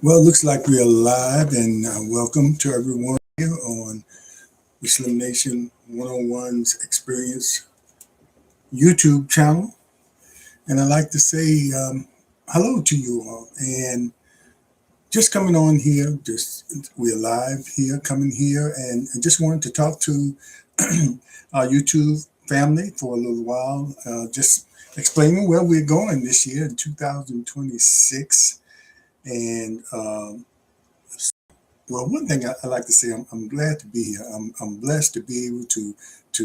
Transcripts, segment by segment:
Well, it looks like we are live, and welcome to everyone here on the Slim Nation 101's Experience YouTube channel. And I'd like to say hello to you all. And just coming on here, just we're live here, coming here, and I just wanted to talk to our YouTube family for a little while, just explaining where we're going this year in 2026. And Well, one thing I like to say, I'm glad to be here. I'm blessed to be able to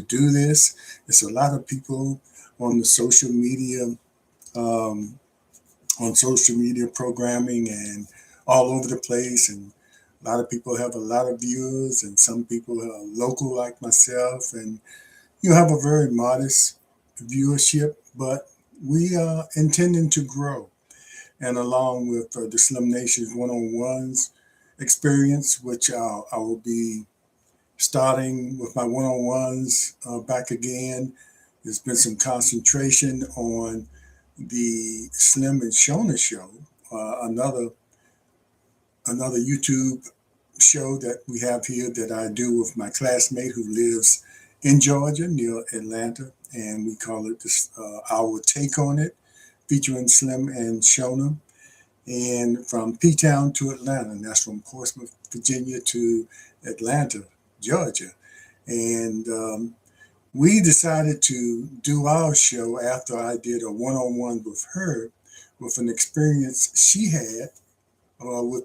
do this. There's a lot of people on the um, social media programming and all over the place, and a lot of people have a lot of viewers, and some people are local like myself, and you have a very modest viewership, but we are intending to grow. And along with the Slim Nation's one-on-ones experience, which I will be starting with my one-on-ones back again. There's been some concentration on the Slim and Shona show, another YouTube show that we have here that I do with my classmate who lives in Georgia near Atlanta, and we call it this Our Take on It, featuring Slim and Shona, and from P-Town to Atlanta, and that's from Portsmouth, Virginia to Atlanta, Georgia. And we decided to do our show after I did a one-on-one with her with an experience she had with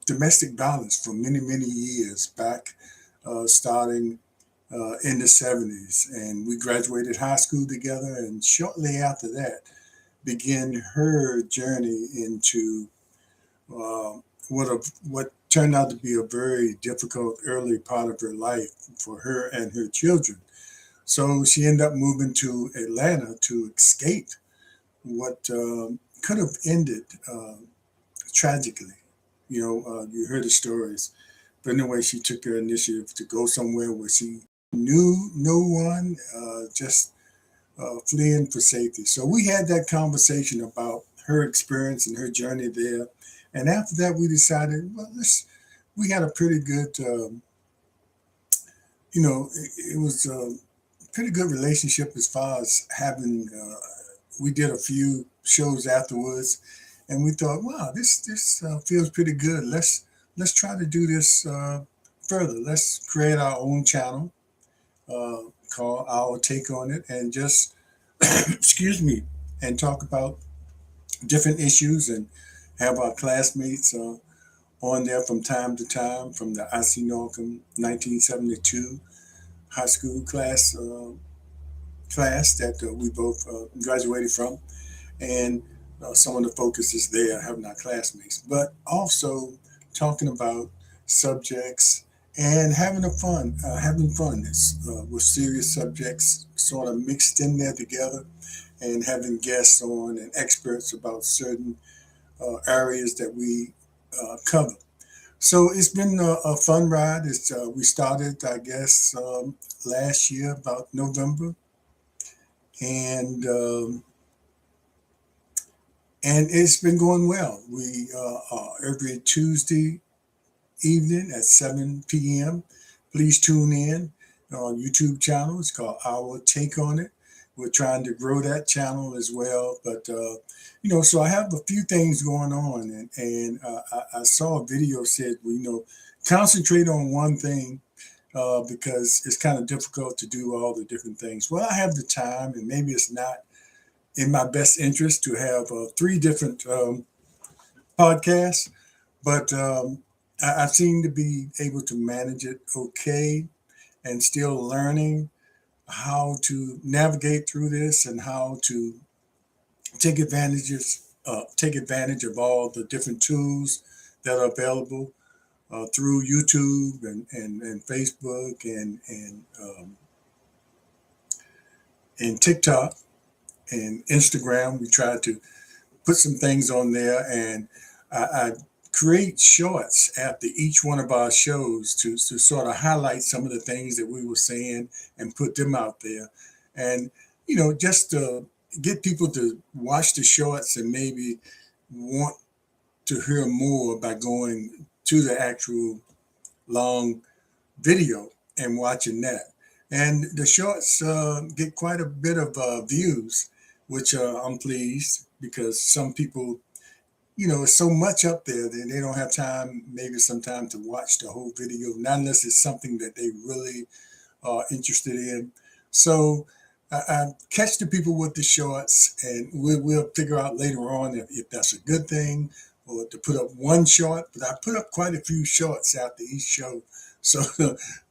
domestic violence for many, many years back, starting in the 70s. And we graduated high school together, and shortly after that, began her journey into uh, what turned out to be a very difficult early part of her life for her and her children. So she ended up moving to Atlanta to escape what could have ended tragically. You heard the stories. But anyway, she took her initiative to go somewhere where she knew no one, just fleeing for safety. So we had that conversation about her experience and her journey there. And after that, we decided, well, we had a pretty good, it was a pretty good relationship as far as having, we did a few shows afterwards, and we thought, wow, this feels pretty good. Let's try to do this further. Let's create our own channel, called Our Take on It, and just excuse me, and talk about different issues and have our classmates on there from time to time from the IC Norcom 1972 high school class that we both graduated from, and some of the focus is there having our classmates, but also talking about subjects and having fun with serious subjects sort of mixed in there together, and having guests on and experts about certain areas that we cover. So it's been a fun ride. We started, I guess, last year about November, and and it's been going well. We every Tuesday evening at 7 p.m. Please tune in on YouTube channel. It's called Our Take on It. We're trying to grow that channel as well, but so I have a few things going on, and I saw a video said, well, concentrate on one thing because it's kind of difficult to do all the different things. Well, I have the time, and maybe it's not in my best interest to have three different podcasts, but I seem to be able to manage it okay, and still learning how to navigate through this and how to take advantage of all the different tools that are available through YouTube and Facebook and TikTok and Instagram. We try to put some things on there, and I create shorts after each one of our shows to sort of highlight some of the things that we were saying and put them out there. And, just to get people to watch the shorts and maybe want to hear more by going to the actual long video and watching that. And the shorts get quite a bit of views, which I'm pleased because some people, it's so much up there that they don't have time, maybe some time to watch the whole video, not unless it's something that they really are interested in. So I catch the people with the shorts, and we'll figure out later on if that's a good thing or to put up one short. But I put up quite a few shorts after each show. So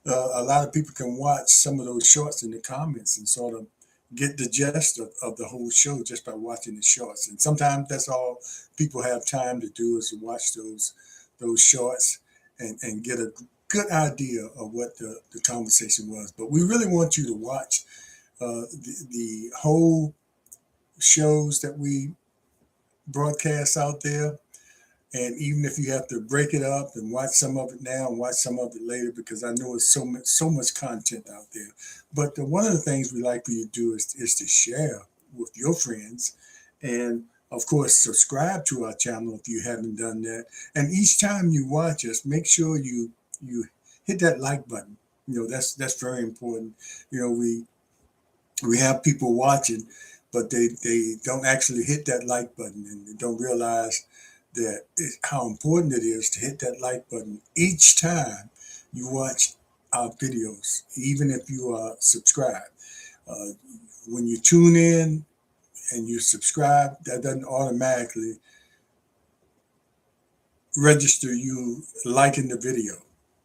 a lot of people can watch some of those shorts in the comments and sort of get the gist of the whole show just by watching the shorts. And sometimes that's all people have time to do is to watch those shorts and get a good idea of what the conversation was. But we really want you to watch the whole shows that we broadcast out there. And even if you have to break it up and watch some of it now and watch some of it later, because I know it's so much content out there. But one of the things we like for you to do is to share with your friends, and of course subscribe to our channel if you haven't done that. And each time you watch us, make sure you hit that like button. That's very important. We have people watching, but they don't actually hit that like button, and they don't realize how important it is to hit that like button each time you watch our videos, even if you are subscribed. Uh, when you tune in and you subscribe, that doesn't automatically register you liking the video.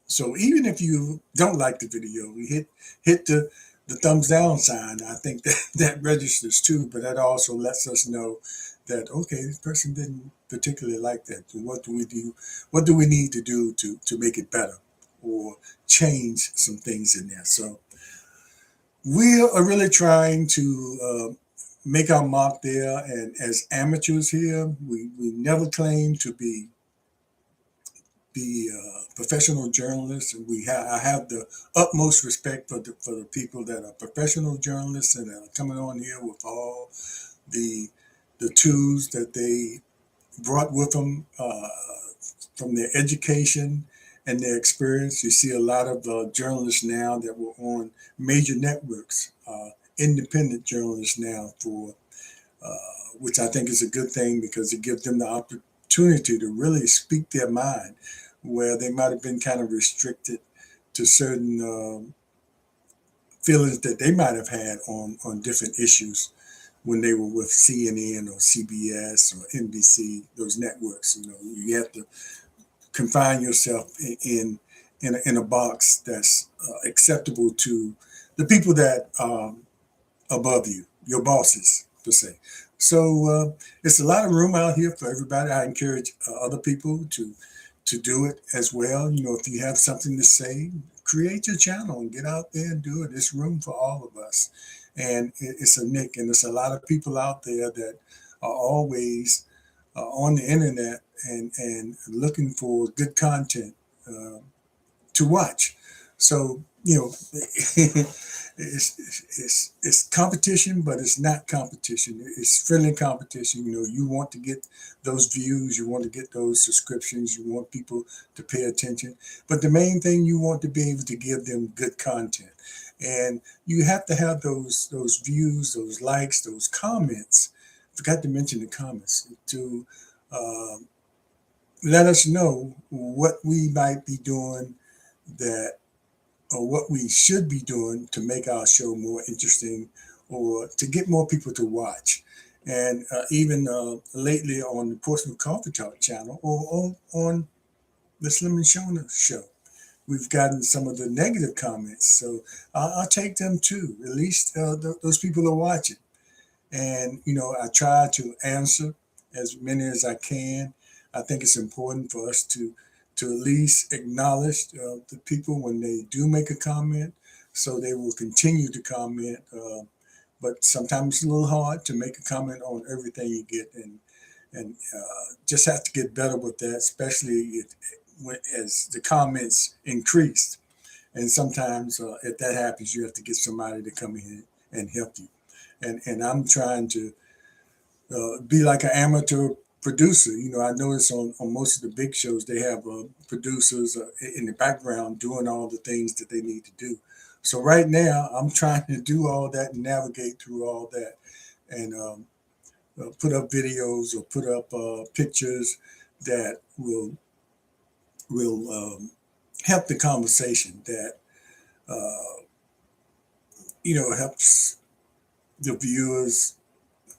So even if you don't like the video, we hit the thumbs down sign. I think that registers too, but that also lets us know that okay, this person didn't particularly like that. So what do we do? What do we need to do to make it better or change some things in there? So we are really trying to make our mark there. And as amateurs here, we never claim to be professional journalists, and I have the utmost respect for the people that are professional journalists and that are coming on here with all the the tools that they brought with them from their education and their experience. You see a lot of journalists now that were on major networks, independent journalists now for which I think is a good thing because it gives them the opportunity to really speak their mind, where they might have been kind of restricted to certain feelings that they might have had on different issues when they were with CNN or CBS or NBC, those networks. You have to confine yourself in a box that's acceptable to the people that above you, your bosses, per se. So it's a lot of room out here for everybody. I encourage other people to do it as well. If you have something to say, create your channel and get out there and do it. There's room for all of us. And it's a nick, and there's a lot of people out there that are always on the internet and looking for good content to watch. So it's competition, but it's not competition. It's friendly competition. You want to get those views, you want to get those subscriptions, you want people to pay attention. But the main thing, you want to be able to give them good content, and you have to have those views, those likes, those comments. Forgot to mention the comments to let us know what we might be doing that or what we should be doing to make our show more interesting or to get more people to watch. And even lately on the Portsmouth Coffee Talk channel or on the Slim and Shona show, we've gotten some of the negative comments. So I'll take them too. At least those people are watching. And, I try to answer as many as I can. I think it's important for us to at least acknowledge the people when they do make a comment, so they will continue to comment. But sometimes it's a little hard to make a comment on everything you get, and just have to get better with that, especially as the comments increase. And sometimes if that happens, you have to get somebody to come in and help you. And I'm trying to be like an amateur producer. I notice on most of the big shows they have producers in the background doing all the things that they need to do. So right now I'm trying to do all that and navigate through all that, and put up videos or put up pictures that will help the conversation. That uh, helps the viewers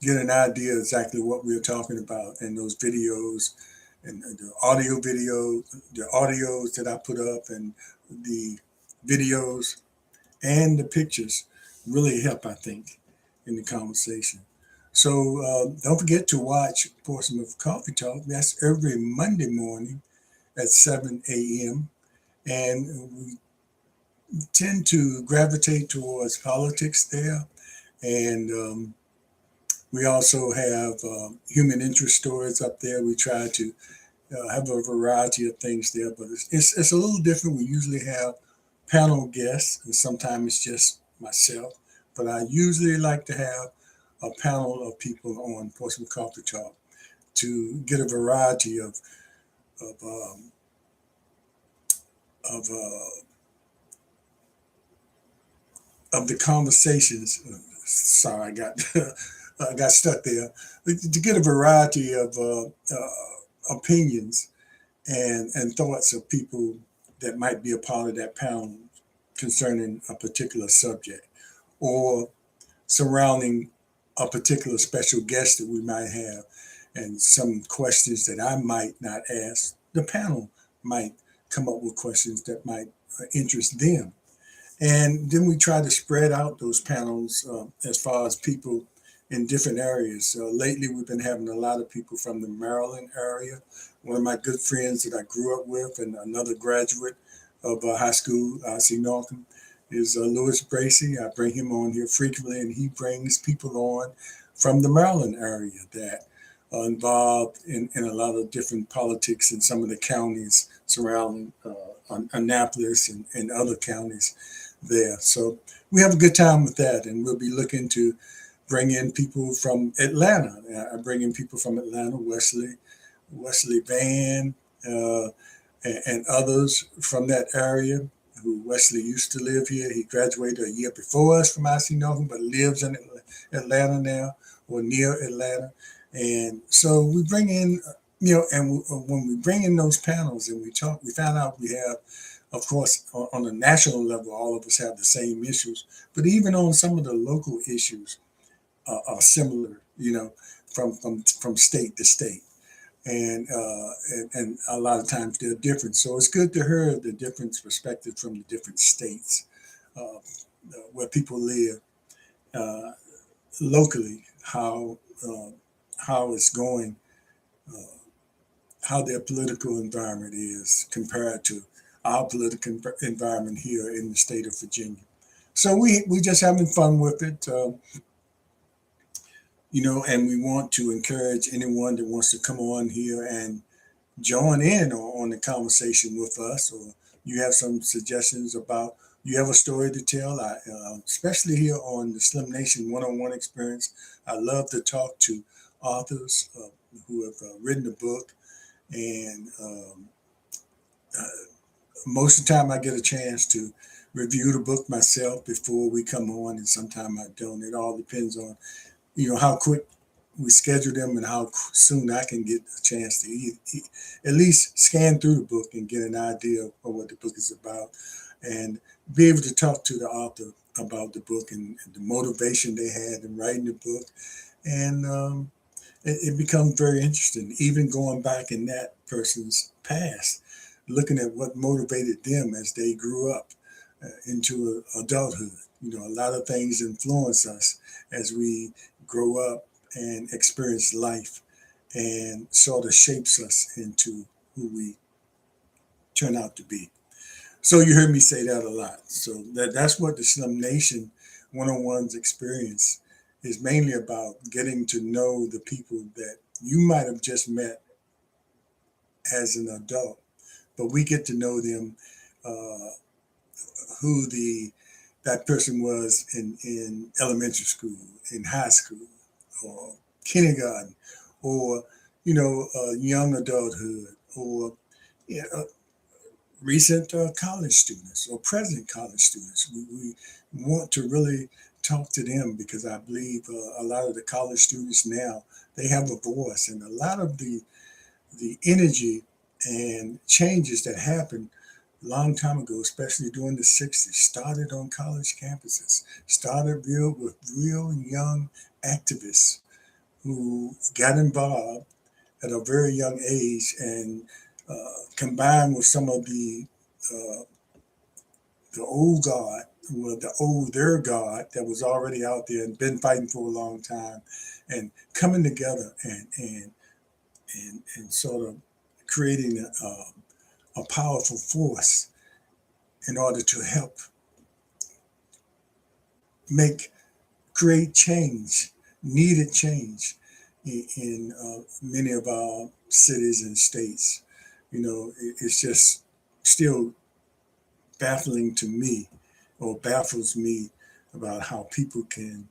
get an idea exactly what we're talking about in those videos, and the audios that I put up, and the videos and the pictures really help, I think, in the conversation. So don't forget to watch Portsmouth Coffee Talk. That's every Monday morning at 7 a.m. And we tend to gravitate towards politics there. And we also have human interest stories up there. We try to have a variety of things there, but it's a little different. We usually have panel guests, and sometimes it's just myself. But I usually like to have a panel of people on Portsmouth Coffee Talk to get a variety of um, of of the conversations. Sorry, I got I got stuck there. To get a variety of opinions and thoughts of people that might be a part of that panel concerning a particular subject, or surrounding a particular special guest that we might have, and some questions that I might not ask. The panel might come up with questions that might interest them. And then we try to spread out those panels as far as people in different areas. Lately, we've been having a lot of people from the Maryland area. One of my good friends that I grew up with, and another graduate of high school, I.C. Northam, is Louis Bracy. I bring him on here frequently, and he brings people on from the Maryland area that are involved in a lot of different politics in some of the counties surrounding Annapolis and other counties there. So we have a good time with that, and we'll be looking to bring in people from Atlanta. I bring in people from Atlanta, Wesley Van, and others from that area. Who Wesley used to live here. He graduated a year before us from IC Northam, but lives in Atlanta now, or near Atlanta. And so we bring in, and when we bring in those panels and we talk, we found out we have, of course, on a national level, all of us have the same issues, but even on some of the local issues are similar, from state to state. And a lot of times they're different. So it's good to hear the different perspectives from the different states where people live uh, locally, uh, how it's going, uh, how their political environment is compared to our political environment here in the state of Virginia. So we just having fun with it, and we want to encourage anyone that wants to come on here and join in on the conversation with us, or you have some suggestions about, you have a story to tell, especially here on the Slim Nation one-on-one experience. I love to talk to authors who have written a book, and uh, most of the time I get a chance to review the book myself before we come on, and sometimes I don't. It all depends on how quick we schedule them and how soon I can get a chance to at least scan through the book and get an idea of what the book is about, and be able to talk to the author about the book and the motivation they had in writing the book. And it becomes very interesting, even going back in that person's past, looking at what motivated them as they grew up into adulthood. A lot of things influence us as we grow up and experience life, and sort of shapes us into who we turn out to be. So you heard me say that a lot. So that's what the Slim Nation one-on-ones experience is mainly about, getting to know the people that you might have just met as an adult, but we get to know them, uh, who that person was in elementary school, in high school, or kindergarten, or young adulthood, or yeah, recent college students or present college students. We want to really talk to them because I believe a lot of the college students now, they have a voice, and a lot of the energy and changes that happened a long time ago, especially during the 60s, started on college campuses, started with real young activists who got involved at a very young age, and combined with some of uh, the old guard, well, the older guard that was already out there and been fighting for a long time, and coming together and sort of creating a powerful force in order to help make create change, needed change in many of our cities and states. It's just still baffling to me, or baffles me, about how people can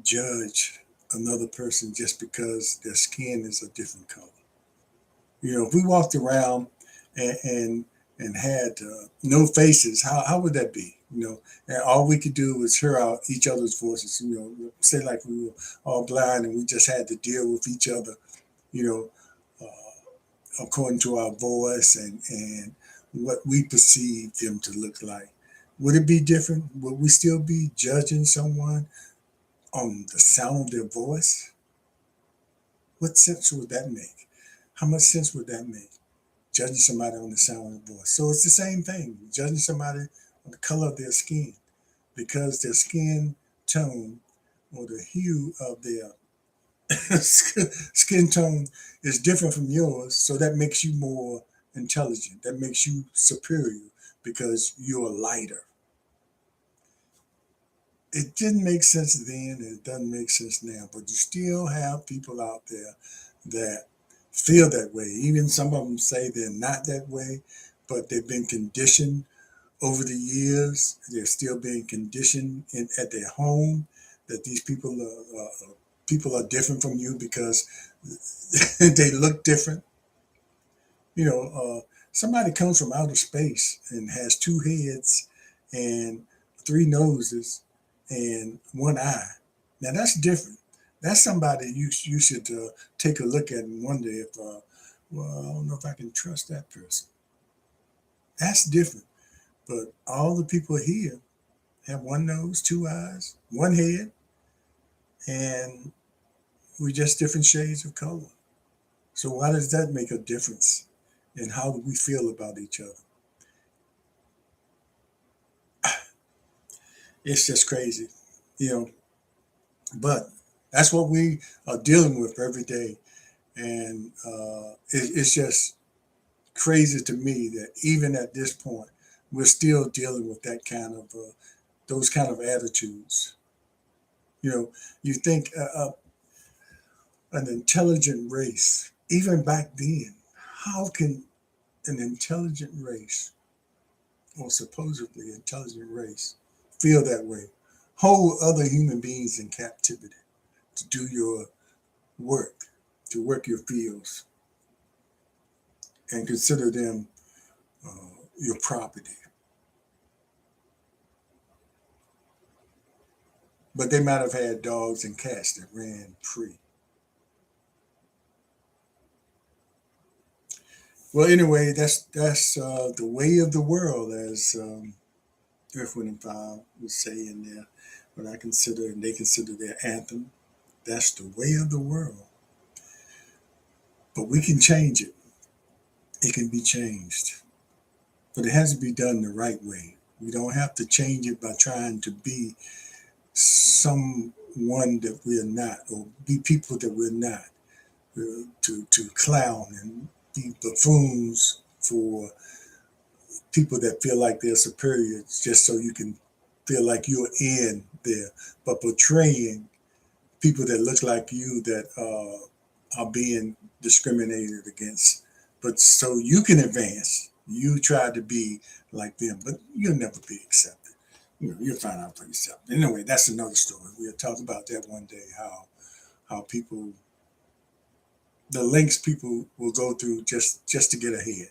judge another person just because their skin is a different color. If we walked around and had no faces, how would that be? And all we could do was hear out each other's voices. Say like we were all blind and we just had to deal with each other. You know, according to our voice and what we perceive them to look like. Would it be different? Would we still be judging someone on the sound of their voice? What sense would that make? How much sense would that make? Judging somebody on the sound of the voice. So it's the same thing, judging somebody on the color of their skin, because their skin tone or the hue of their skin tone is different from yours. So that makes you more intelligent. That makes you superior because you're lighter. It didn't make sense then, and it doesn't make sense now, but you still have people out there that feel that way. Even some of them say they're not that way, but they've been conditioned over the years. They're still being conditioned at their home that these people are different from you because they look different. Somebody comes from outer space and has two heads and three noses and one eye. Now that's different. That's somebody you should take a look at and wonder if, well, I don't know if I can trust that person. That's different. But all the people here have one nose, two eyes, one head, and we're just different shades of color. So why does that make a difference in how do we feel about each other? It's just crazy, you know. But that's what we are dealing with every day, and it's just crazy to me that even at this point, we're still dealing with that kind of those kind of attitudes. You think an intelligent race, even back then, how can an intelligent race, or supposedly intelligent race, feel that way? Hold other human beings in captivity to do your work, to work your fields, and consider them your property. But they might have had dogs and cats that ran free. Well, anyway, that's the way of the world, as Earth, Wind, and Fire would say in there. What I consider, and they consider their anthem. That's the way of the world. But we can change it. It can be changed. But it has to be done the right way. We don't have to change it by trying to be someone that we're not, or be people that we're not, to clown and be buffoons for people that feel like they're superior, just so you can feel like you're in there, but portraying people that look like you that are being discriminated against. But so you can advance, you try to be like them, but you'll never be accepted. You'll find out for yourself. Anyway, that's another story. We'll talk about that one day. How people the lengths people will go through just to get ahead,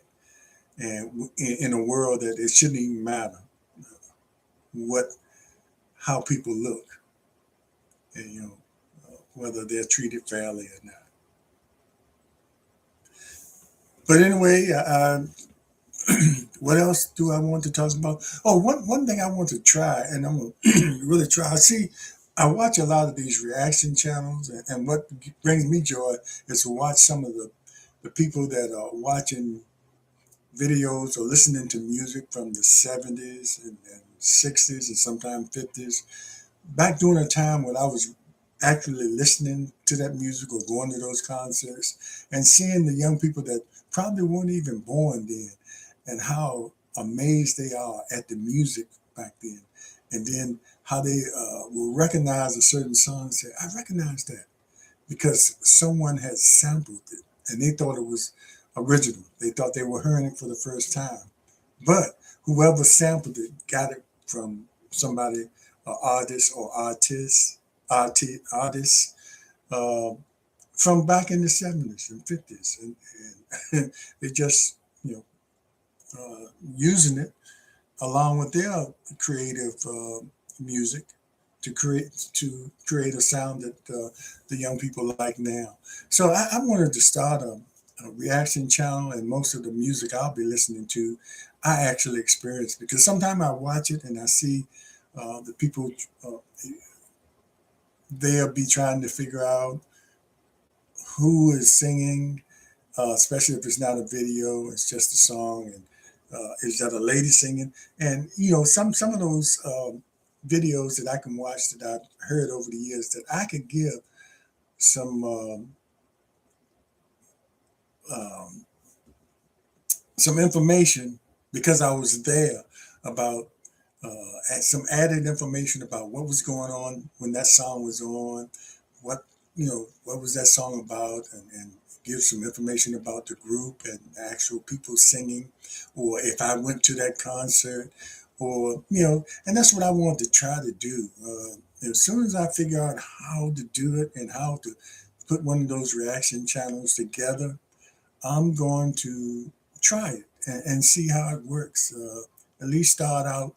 and in a world that it shouldn't even matter what how people look, and whether they're treated fairly or not. But anyway, what else do I want to talk about? Oh, one thing I want to try, and I'm gonna really try. I watch a lot of these reaction channels, and what brings me joy is to watch some of the people that are watching videos or listening to music from the 70s and 60s and sometimes 50s, back during a time when I was actually listening to that music or going to those concerts and seeing the young people that probably weren't even born then, and how amazed they are at the music back then. And then how they will recognize a certain song and say, I recognize that because someone had sampled it and they thought it was original. They thought they were hearing it for the first time. But whoever sampled it got it from somebody, artist or artists uh, from back in the 70s and 50s. And they just, you know, using it along with their creative music to create a sound that the young people like now. So I wanted to start a reaction channel, and most of the music I'll be listening to, I actually experience because sometimes I watch it and I see the people uh, they'll be trying to figure out who is singing, especially if it's not a video, it's just a song. And is that a lady singing? And some of those videos that I can watch that I've heard over the years that I could give some um, some information because I was there about some added information about what was going on when that song was on, what what was that song about, and give some information about the group and the actual people singing, or if I went to that concert, or and that's what I want to try to do. As soon as I figure out how to do it and how to put one of those reaction channels together, I'm going to try it and see how it works. At least start out,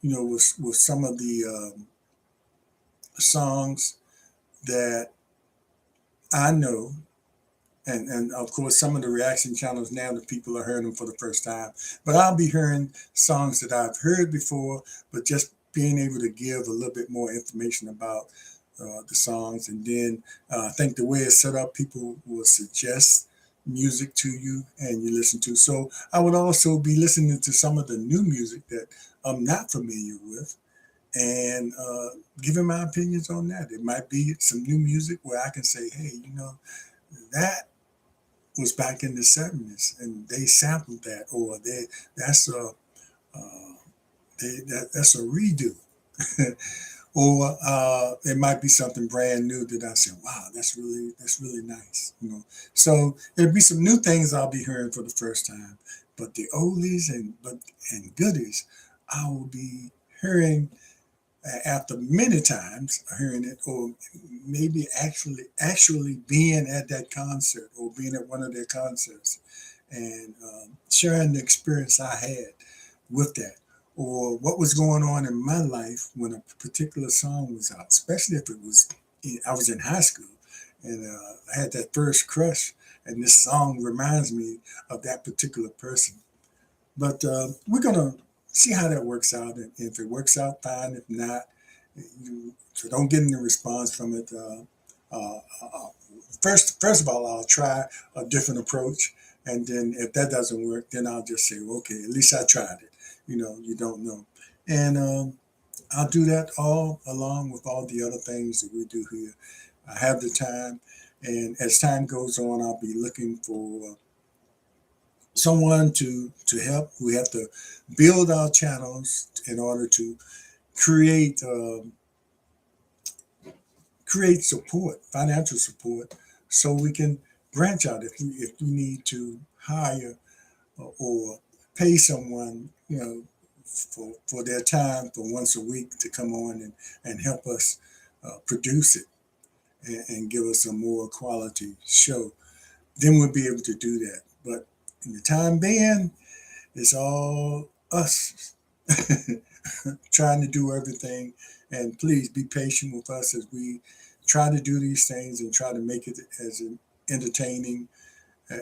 with some of the songs that I know, and of course some of the reaction channels now that people are hearing them for the first time. But I'll be hearing songs that I've heard before, but just being able to give a little bit more information about the songs. And then I think the way it's set up, people will suggest music to you and you listen to. So I would also be listening to some of the new music that I'm not familiar with, and giving my opinions on that. It might be some new music where I can say, hey, that was back in the 70s and they sampled that, or that's a uh, that's a redo. Or it might be something brand new that I said, wow, that's really nice. So there'll be some new things I'll be hearing for the first time, but the oldies and goodies I will be hearing after many times hearing it, or maybe actually being at that concert or being at one of their concerts, and sharing the experience I had with that, or what was going on in my life when a particular song was out, especially if it was I was in high school and I had that first crush, and this song reminds me of that particular person. But we're gonna see how that works out, and if it works out, fine. If not, so don't get any response from it. Uh, uh, first of all, I'll try a different approach, and then if that doesn't work, then I'll just say, okay, at least I tried it. You don't know, and I'll do that all along with all the other things that we do here. I have the time, and as time goes on, I'll be looking for someone to help. We have to build our channels in order to create create support, financial support, so we can branch out if we need to hire or pay someone, for their time for once a week to come on and help us produce it. and give us a more quality show, then we'll be able to do that. But in the time being, it's all us trying to do everything. And please be patient with us as we try to do these things and try to make it as entertaining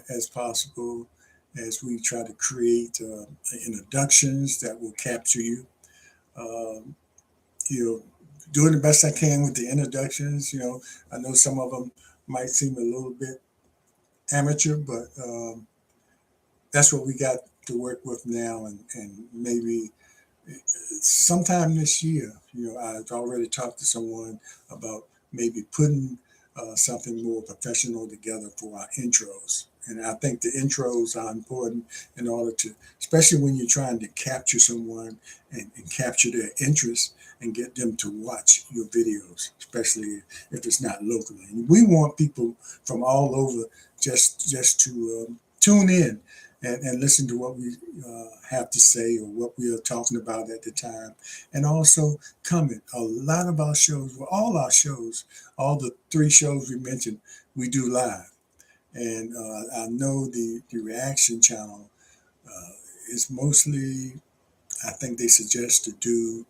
as possible, as we try to create introductions that will capture you. Um, you know, doing the best I can with the introductions. I know some of them might seem a little bit amateur, but that's what we got to work with now, and maybe sometime this year. I've already talked to someone about maybe putting something more professional together for our intros. And I think the intros are important in order to, especially when you're trying to capture someone and capture their interest and get them to watch your videos, especially if it's not locally. And we want people from all over just to tune in and listen to what we have to say or what we are talking about at the time. And also comment. A lot of our shows, well, all our shows, all the 3 shows we mentioned, we do live. And I know the reaction channel is mostly, I think they suggest to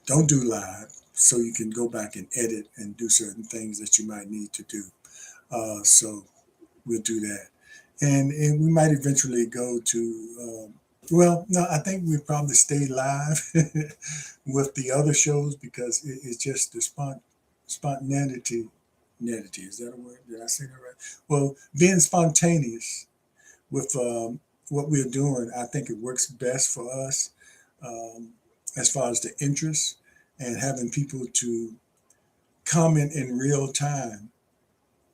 don't do live so you can go back and edit and do certain things that you might need to do. So we'll do that. And we might eventually go to, well, no, I think we'll probably stay live with the other shows because it's just the spontaneity. Is that a word? Did I say that right? Well, being spontaneous with what we're doing, I think it works best for us um, as far as the interest and having people to comment in real time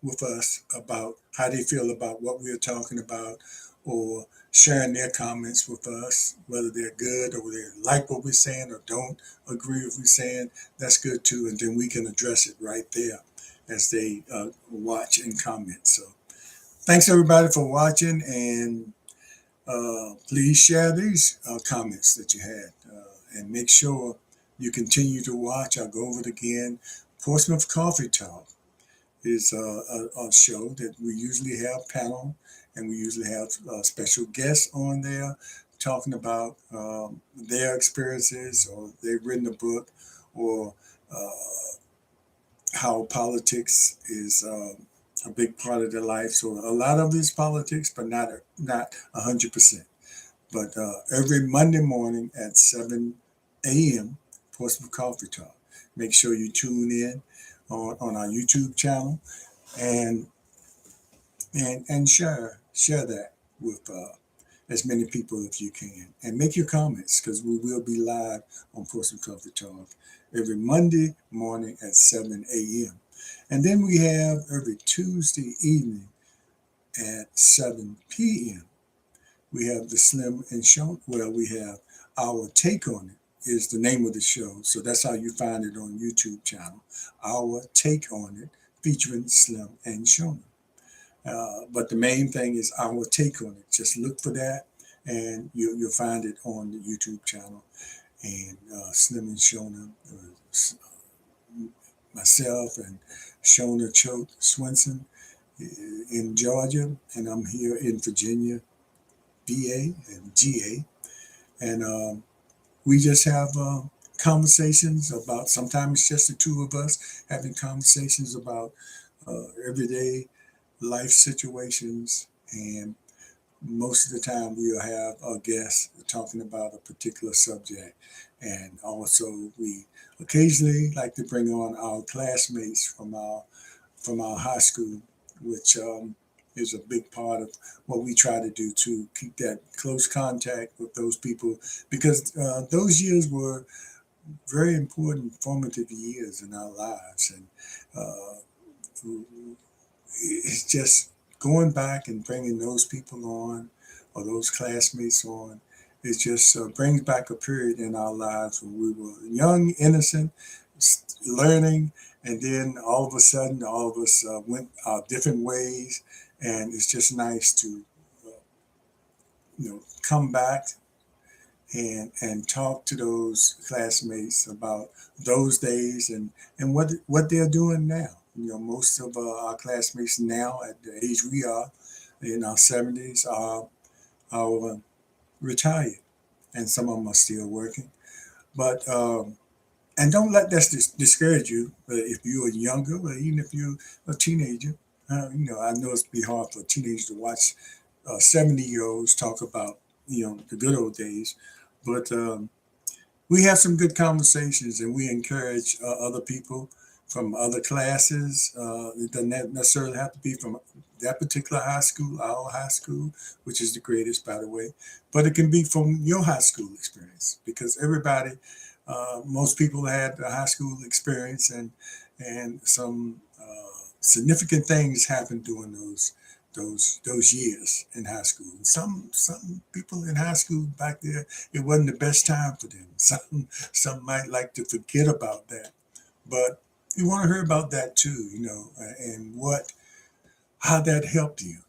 with us about how they feel about what we're talking about or sharing their comments with us, whether they're good or they like what we're saying or don't agree with what we're saying. That's good too. And then we can address it right there as they watch and comment. So thanks everybody for watching, and please share these comments that you had and make sure you continue to watch. I'll go over it again. Portsmouth Coffee Talk is a show that we usually have panel, and we usually have special guests on there talking about their experiences, or they've written a book, or how politics is a big part of their life. So a lot of it's politics, but not 100%. But every Monday morning at 7 a.m., Portsmouth Coffee Talk. Make sure you tune in on our YouTube channel and and share that with as many people if you can, and make your comments because we will be live on Portsmouth Coffee Talk every Monday morning at 7 a.m. And then we have every Tuesday evening at 7 p.m. We have the Slim and Show. Well, we have Our Take on It is the name of the show. So that's how you find it on YouTube channel. Our Take on It, featuring Slim and Shona. But the main thing is Our Take on It. Just look for that, and you'll find it on the YouTube channel. And Slim and Shona, myself and Shona Choate Swenson in Georgia, and I'm here in Virginia, VA and GA. And we just have conversations about, sometimes it's just the 2 of us having conversations about everyday life situations. And most of the time we'll have a guest talking about a particular subject. And also we occasionally like to bring on our classmates from our high school, which is a big part of what we try to do, to keep that close contact with those people, because those years were very important formative years in our lives. And it's just going back and bringing those people on, or those classmates on. It just brings back a period in our lives when we were young, innocent, learning, and then all of a sudden, all of us went our different ways. And it's just nice to, come back and talk to those classmates about those days and what they're doing now. Most of our classmates now at the age we are in our 70s are retired, and some of them are still working. But and don't let that discourage you. If you're younger, or even if you're a teenager, I know it's be hard for a teenager to watch 70-year-olds talk about the good old days, but we have some good conversations, and we encourage other people from other classes. It doesn't necessarily have to be from that particular high school, our high school, which is the greatest, by the way, but it can be from your high school experience, because everybody, most people had a high school experience, and some significant things happened during those years in high school. Some people in high school back there, it wasn't the best time for them. Some might like to forget about that, but we want to hear about that too, and how that helped you.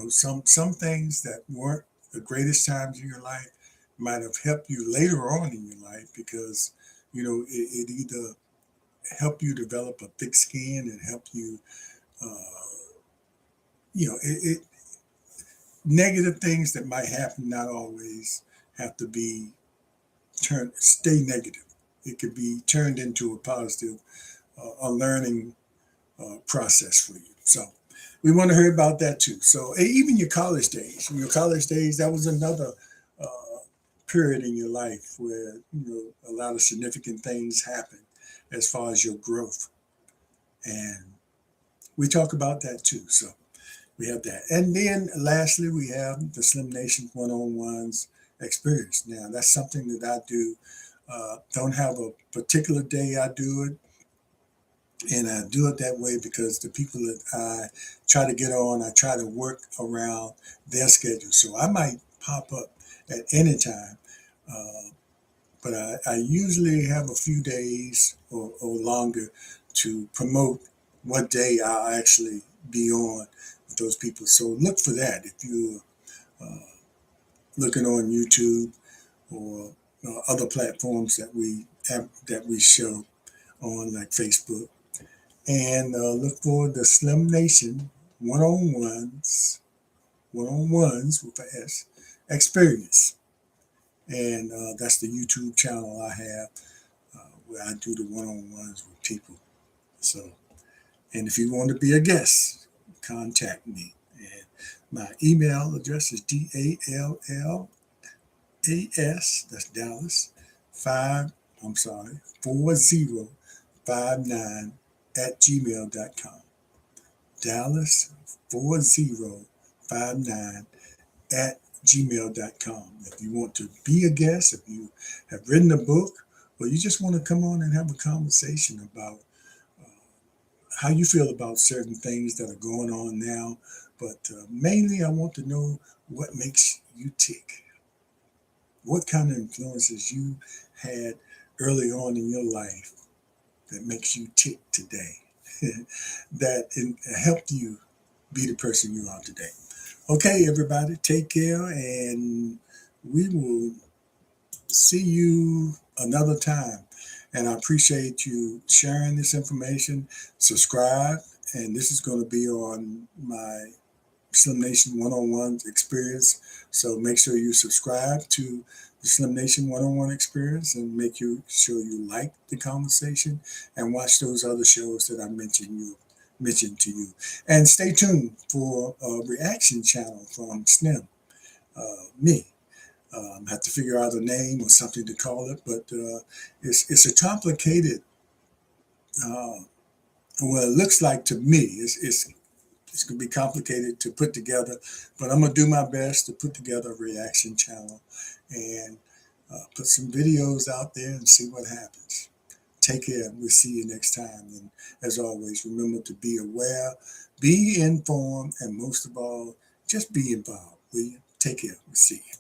Some things that weren't the greatest times in your life might have helped you later on in your life, because it either helped you develop a thick skin and help you, uh, it negative things that might happen not always have to be stay negative. It could be turned into a positive, a learning process for you. So we want to hear about that too. So even your college days, that was another uh, period in your life where a lot of significant things happen as far as your growth, and we talk about that too. So we have that. And then lastly, we have the Slim Nation one-on-ones experience. Now, that's something that I do. Don't have a particular day I do it. And I do it that way because the people that I try to get on, I try to work around their schedule. So I might pop up at any time. Uh, but I usually have a few days or longer to promote what day I'll actually be on with those people. So look for that if you're uh, looking on YouTube or other platforms that we show on, like Facebook. And look for the Slim Nation one-on-ones, one-on-ones with an S, experience. And that's the YouTube channel I have, where I do the one-on-ones with people. So, and if you want to be a guest, contact me. And my email address is DALLAS, that's Dallas, 4059 at gmail.com. Dallas 4059 at gmail.com. If you want to be a guest, if you have written a book, or you just want to come on and have a conversation about how you feel about certain things that are going on now. But mainly, I want to know what makes you tick. What kind of influences you had early on in your life that makes you tick today, that helped you be the person you are today. Okay, everybody, take care, and we will see you another time. And I appreciate you sharing this information. Subscribe, and this is going to be on my Slim Nation one-on-one experience. So make sure you subscribe to the Slim Nation one-on-one experience, and sure you like the conversation and watch those other shows that I mentioned to you. And stay tuned for a reaction channel from Slim, me. I have to figure out a name or something to call it, but it's a complicated. Uh, well, it looks like to me it's going to be complicated to put together, but I'm going to do my best to put together a reaction channel and put some videos out there and see what happens. Take care. We'll see you next time. And as always, remember to be aware, be informed, and most of all, just be involved. Will you? Take care. We'll see you.